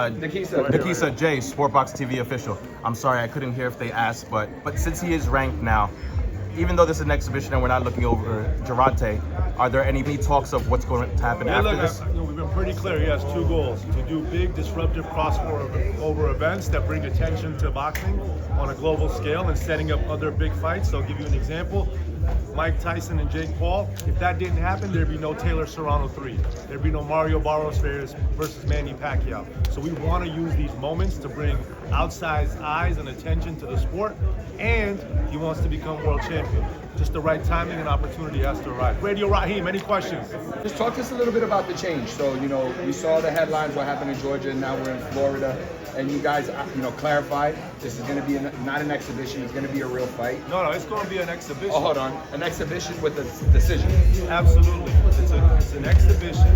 Nakisa J, SPORTBOX TV official. I'm sorry, I couldn't hear if they asked, but since he is ranked now, even though this is an exhibition and we're not looking over Gervonta, are there any talks of what's going to happen after this? We've been pretty clear. He has two goals: to do big, disruptive crossover events that bring attention to boxing on a global scale and setting up other big fights. So I'll give you an example. Mike Tyson and Jake Paul. If that didn't happen, there'd be no Taylor Serrano 3. There'd be no Mario Barros versus Manny Pacquiao. So we want to use these moments to bring outsized eyes and attention to the sport. And he wants to become world champion. Just the right timing and opportunity has to arrive. Radio Raheem, any questions? Just talk to us a little bit about the change. So, we saw the headlines, what happened in Georgia, and now we're in Florida. And you guys, clarified this is going to be not an exhibition, it's going to be a real fight. No, it's going to be an exhibition. Oh, hold on. An exhibition with a decision. Absolutely. It's an exhibition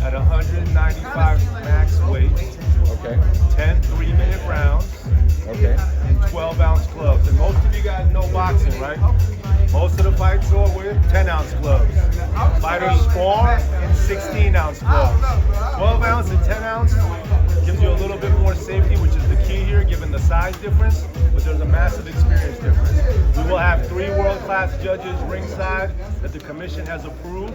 at 195 max weight. Okay. 10 3-minute rounds. Okay. And 12-ounce gloves. And most of you guys know boxing, right? Most of the fights are with 10-ounce gloves. Fighters spar in 16-ounce gloves. 12-ounce and 10-ounce gives you a little bit more safety, which is the key here, given the size difference, but there's a massive experience difference. We will have 3 world-class judges ringside that the commission has approved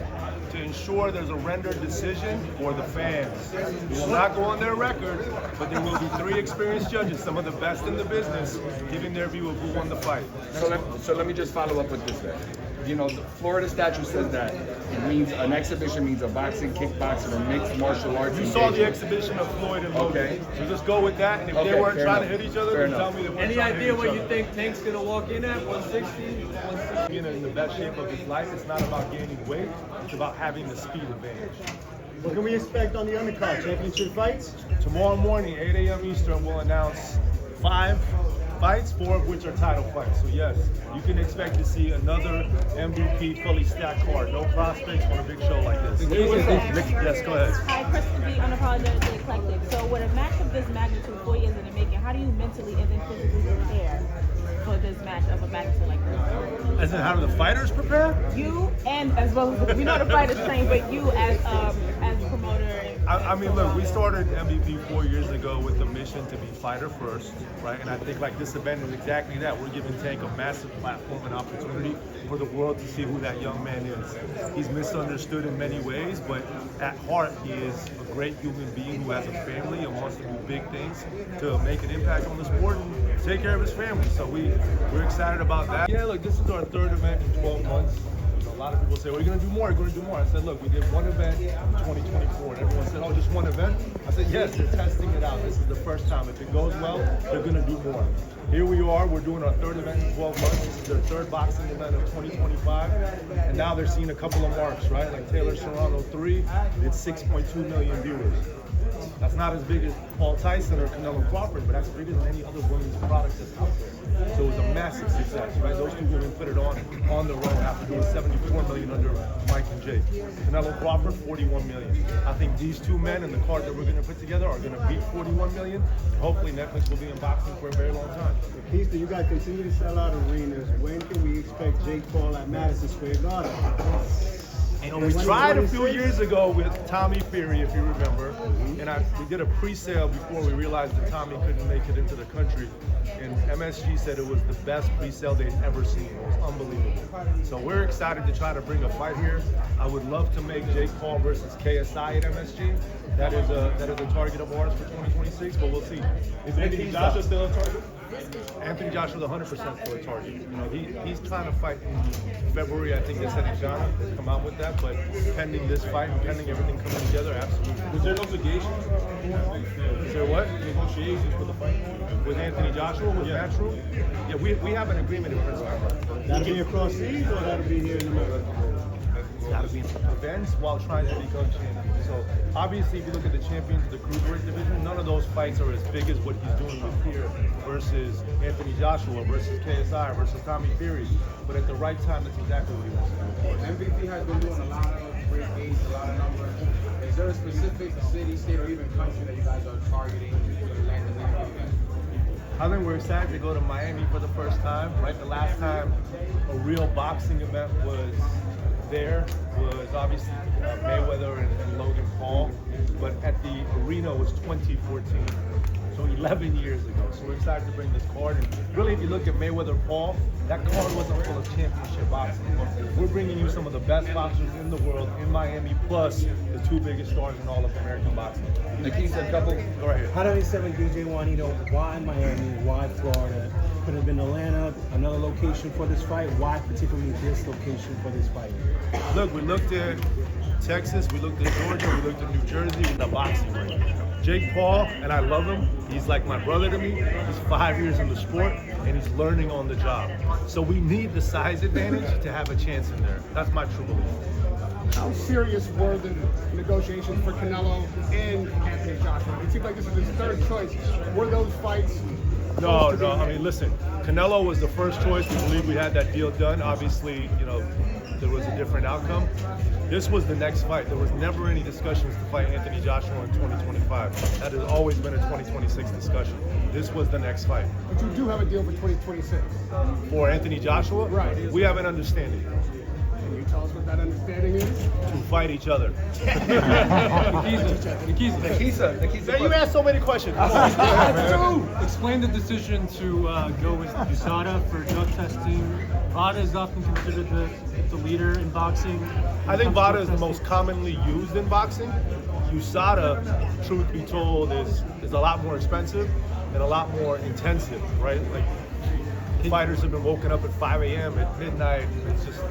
to ensure there's a rendered decision for the fans. We will not go on their record, but there will be 3 experienced judges, some of the best in the business, giving their view of who won the fight. So let me just follow up with this then. The Florida statute says that it means an exhibition means a boxing, kickboxing, or mixed martial arts. You saw the exhibition of Floyd and Logan. Okay. So just go with that, and if they weren't trying to hit each other, then tell me they weren't. Any idea what you think Tank's gonna walk in at? 160? Being in the best shape of his life, it's not about gaining weight, it's about having the speed advantage. What can we expect on the undercard? Championship fights? Tomorrow morning, 8 a.m. Eastern, we'll announce 5 fights, 4 of which are title fights. So yes, you can expect to see another MVP fully stacked card. No prospects on a big show like this. Yes, go ahead. Hi, Kristen B, unapologetically eclectic. So with a match of this magnitude, 4 years in the making, how do you mentally and then physically prepare for this match of a magnitude like this? As in, how do the fighters prepare? You and as well as we know the fighters train, but you as promoter. I mean, look, we started MVP 4 years ago with the mission to be fighter first, right? And I think like this event is exactly that. We're giving Tank a massive platform and opportunity for the world to see who that young man is. He's misunderstood in many ways, but at heart, he is a great human being who has a family and wants to do big things to make an impact on the sport and take care of his family. So we're excited about that. Yeah, look, this is our 3rd event in 12 months. A lot of people say, well, you're going to do more, you're going to do more. I said, look, we did 1 event in 2024. And everyone said, oh, just 1 event? I said, yes, they're testing it out. This is the first time. If it goes well, they're going to do more. Here we are. We're doing our 3rd event in 12 months. This is their 3rd boxing event of 2025. And now they're seeing a couple of marks, right? Like Taylor Serrano 3, it's 6.2 million viewers. That's not as big as Paul Tyson or Canelo Crawford, but that's bigger than any other women's product that's out there. So it was a massive success, right? Those 2 women put it on the road after doing 74 million under Mike and Jake. Canelo Crawford, 41 million. I think these 2 men and the card that we're going to put together are going to beat 41 million. Hopefully Netflix will be in boxing for a very long time. Keith, you guys continue to sell out arenas. When can we expect Jake Paul at Madison Square Garden? We tried a few years ago with Tommy Fury, if you remember, and we did a pre-sale before we realized that Tommy couldn't make it into the country, and MSG said it was the best pre-sale they'd ever seen. It was unbelievable. So we're excited to try to bring a fight here. I would love to make Jake Paul versus KSI at MSG. That is a target of ours for 2026, but we'll see. Is Anthony Joshua still a target? Anthony Joshua is 100% for a target. He's trying to fight in February. I think they said in Ghana. They'll come out with that, but pending this fight and pending everything coming together, absolutely. Was there an obligation? Is there what? Negotiations for the fight? With Anthony Joshua, with Natural? Yeah, we have an agreement in principle. That'll be across seas or that'll be here in America? It's got to be in events while trying to become champion. So obviously, if you look at the champions of the cruiserweight division, none of those fights are as big as what he's doing with Pierre versus Anthony Joshua versus KSI versus Tommy Fury. But at the right time, that's exactly what he wants to do. MVP has been doing a lot of great games, a lot of numbers. Is there a specific city, state, or even country that you guys are targeting to land the MVP event? I think we're excited to go to Miami for the first time, right? The last time a real boxing event was there was obviously Mayweather and Logan Paul, but at the arena was 2014. So 11 years ago. So we're excited to bring this card. And really, if you look at Mayweather Paul, that card wasn't full of championship boxing. We're bringing you some of the best boxers in the world in Miami, plus the 2 biggest stars in all of American boxing. Nakisa, a couple. Go right here. How do we say with DJ Juanito, why Miami, why Florida? Could have been Atlanta, another location for this fight. Why particularly this location for this fight? Look, we looked at Texas, we looked at Georgia, we looked at New Jersey with the boxing ring. Jake Paul, and I love him, he's like my brother to me. He's 5 years in the sport, and he's learning on the job. So we need the size advantage to have a chance in there. That's my true belief. How serious were the negotiations for Canelo and Anthony Joshua? It seems like this is his 3rd choice. Were those fights? No. I mean, listen, Canelo was the first choice. We believe we had that deal done. Obviously, you know, there was a different outcome. This was the next fight. There was never any discussions to fight Anthony Joshua in 2025. That has always been a 2026 discussion. This was the next fight. But you do have a deal for 2026. For Anthony Joshua? Right. We have an understanding. Can you tell us what that understanding is? To fight each other. Nakisa. Man, you asked so many questions. Explain the decision to go with USADA for drug testing. VADA is often considered the leader in boxing. I think VADA is the most commonly used in boxing. USADA, truth be told, is a lot more expensive and a lot more intensive, right? Like, fighters have been woken up at 5 a.m. at midnight. It's just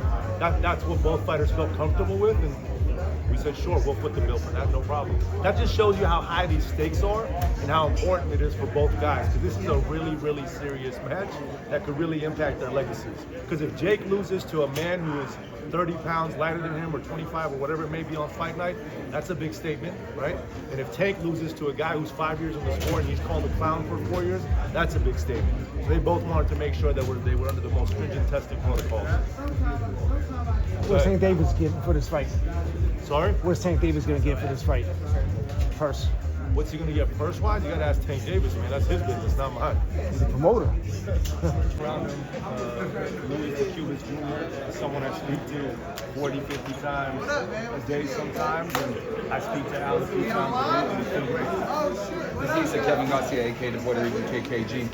that's what both fighters felt comfortable with, and we said, sure, we'll put the bill for that, no problem. That just shows you how high these stakes are and how important it is for both guys, because this is a really, really serious match that could really impact their legacies. Because if Jake loses to a man who is 30 pounds lighter than him, or 25, or whatever it may be on fight night, that's a big statement, right? And if Tank loses to a guy who's 5 years in the sport and he's called a clown for 4 years, that's a big statement. So they both wanted to make sure that they were under the most stringent testing protocols. What's Tank Davis getting for this fight? Sorry? What's Tank Davis going to get for this fight? First. What's he going to get purse-wise? You got to ask Tank Davis, man. That's his business, not mine. He's a promoter. Around him, Louis the Cubans Jr., someone I speak to 40, 50 times a day sometimes, and I speak to Al a few times a week, and it's been great. Nakisa, Kevin Garcia, aka the Puerto Rican KKG.